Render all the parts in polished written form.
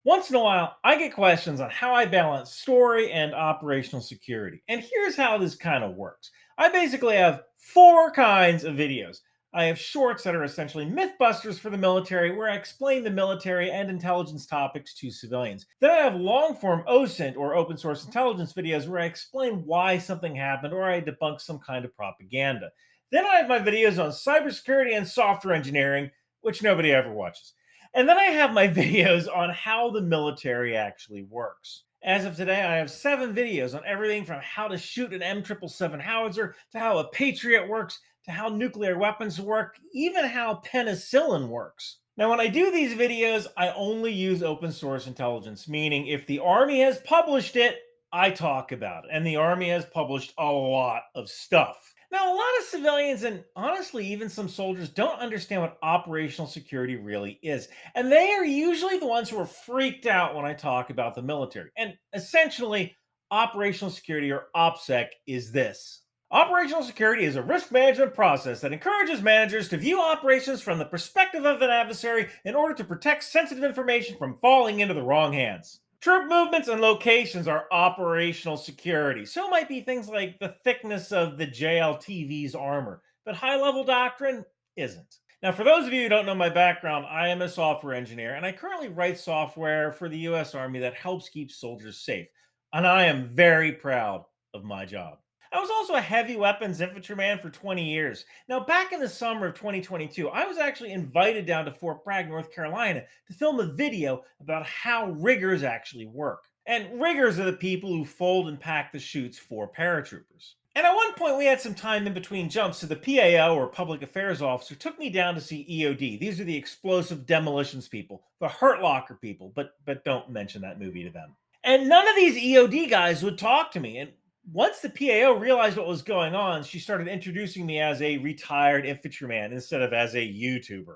Once in a while, I get questions on how I balance story and operational security. And here's how this kind of works. I basically have four kinds of videos. I have shorts that are essentially mythbusters for the military, where I explain the military and intelligence topics to civilians. Then I have long form OSINT or open source intelligence videos, where I explain why something happened or I debunk some kind of propaganda. Then I have my videos on cybersecurity and software engineering, which nobody ever watches. And then I have my videos on how the military actually works. As of today, I have 7 videos on everything from how to shoot an M777 howitzer to how a Patriot works to how nuclear weapons work, even how penicillin works. Now, when I do these videos, I only use open source intelligence, meaning if the Army has published it, I talk about it. And the Army has published a lot of stuff. Now, a lot of civilians and honestly, even some soldiers don't understand what operational security really is. And they are usually the ones who are freaked out when I talk about the military. And essentially, operational security or opsec is this. Operational security is a risk management process that encourages managers to view operations from the perspective of an adversary in order to protect sensitive information from falling into the wrong hands. Troop movements and locations are operational security. So might be things like the thickness of the JLTV's armor, but high level doctrine isn't. Now, for those of you who don't know my background, I am a software engineer and I currently write software for the US Army that helps keep soldiers safe. And I am very proud of my job. I was also a heavy weapons infantryman for 20 years. Now, back in the summer of 2022, I was actually invited down to Fort Bragg, North Carolina to film a video about how riggers actually work. And riggers are the people who fold and pack the chutes for paratroopers. And at one point, we had some time in between jumps, so the PAO or public affairs officer took me down to see EOD. These are the explosive demolitions people, the Hurt Locker people, but don't mention that movie to them. And none of these EOD guys would talk to me. And once the PAO realized what was going on, she started introducing me as a retired infantryman instead of as a YouTuber.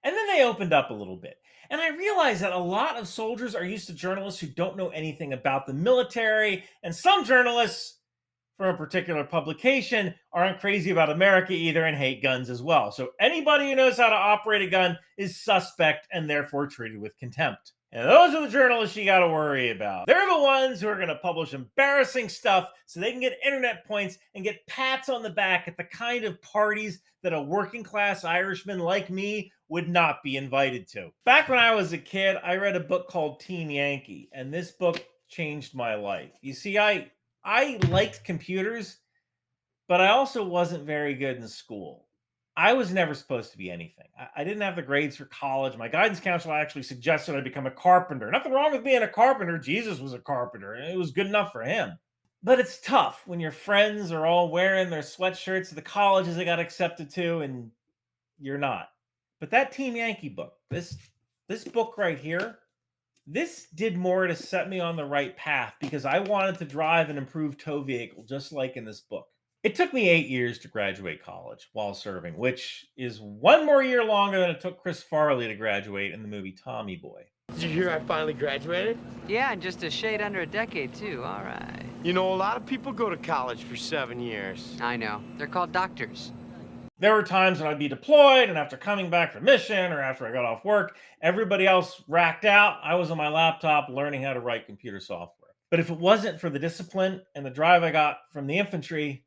And then they opened up a little bit. And I realized that a lot of soldiers are used to journalists who don't know anything about the military. And some journalists from a particular publication aren't crazy about America either and hate guns as well. So anybody who knows how to operate a gun is suspect and therefore treated with contempt. And those are the journalists you got to worry about. They're the ones who are going to publish embarrassing stuff so they can get internet points and get pats on the back at the kind of parties that a working class Irishman like me would not be invited to. Back when I was a kid, I read a book called Team Yankee, and this book changed my life. You see, I liked computers, but I also wasn't very good in school. I was never supposed to be anything. I didn't have the grades for college. My guidance counselor actually suggested I become a carpenter. Nothing wrong with being a carpenter. Jesus was a carpenter, and it was good enough for him. But it's tough when your friends are all wearing their sweatshirts to the colleges they got accepted to, and you're not. But that Team Yankee book, this book right here, this did more to set me on the right path because I wanted to drive an improved tow vehicle, just like in this book. It took me 8 years to graduate college while serving, which is one more year longer than it took Chris Farley to graduate in the movie Tommy Boy. Did you hear I finally graduated? Yeah, and just a shade under a decade, too. All right. You know, a lot of people go to college for 7 years. I know. They're called doctors. There were times when I'd be deployed, and after coming back from mission or after I got off work, everybody else racked out. I was on my laptop learning how to write computer software. But if it wasn't for the discipline and the drive I got from the infantry,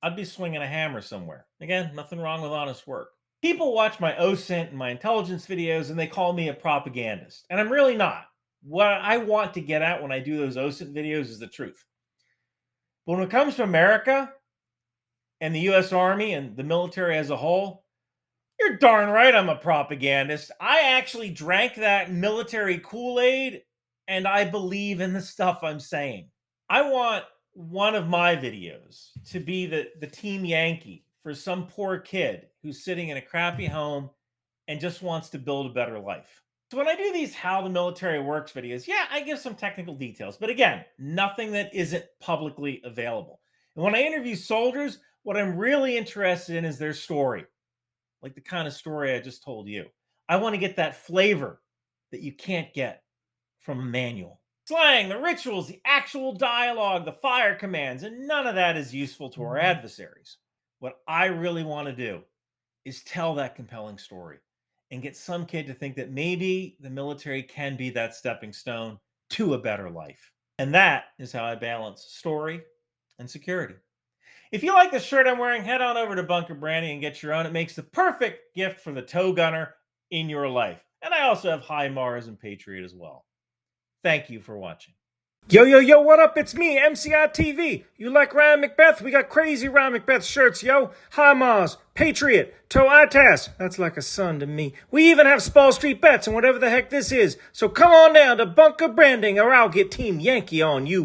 I'd be swinging a hammer somewhere. Again, nothing wrong with honest work. People watch my OSINT and my intelligence videos and they call me a propagandist. And I'm really not. What I want to get at when I do those OSINT videos is the truth. But when it comes to America and the US Army and the military as a whole, you're darn right I'm a propagandist. I actually drank that military Kool-Aid and I believe in the stuff I'm saying. I want one of my videos to be the Team Yankee for some poor kid who's sitting in a crappy home and just wants to build a better life. So when I do these how the military works videos, yeah, I give some technical details, but again, nothing that isn't publicly available. And when I interview soldiers, what I'm really interested in is their story, like the kind of story I just told you. I want to get that flavor that you can't get from a manual. Slang, the rituals, the actual dialogue, the fire commands, and none of that is useful to our adversaries. What I really want to do is tell that compelling story and get some kid to think that maybe the military can be that stepping stone to a better life. And that is how I balance story and security. If you like the shirt I'm wearing, head on over to Bunker Branding and get your own. It makes the perfect gift for the tow gunner in your life. And I also have High Mars and Patriot as well. Thank you for watching. Yo, what up? It's me, MCI TV. You like Ryan McBeth? We got crazy Ryan McBeth shirts, yo. High Mars, Patriot, Toe ITAS. That's like a son to me. We even have Spall Street Bets and whatever the heck this is. So come on down to Bunker Branding or I'll get Team Yankee on you.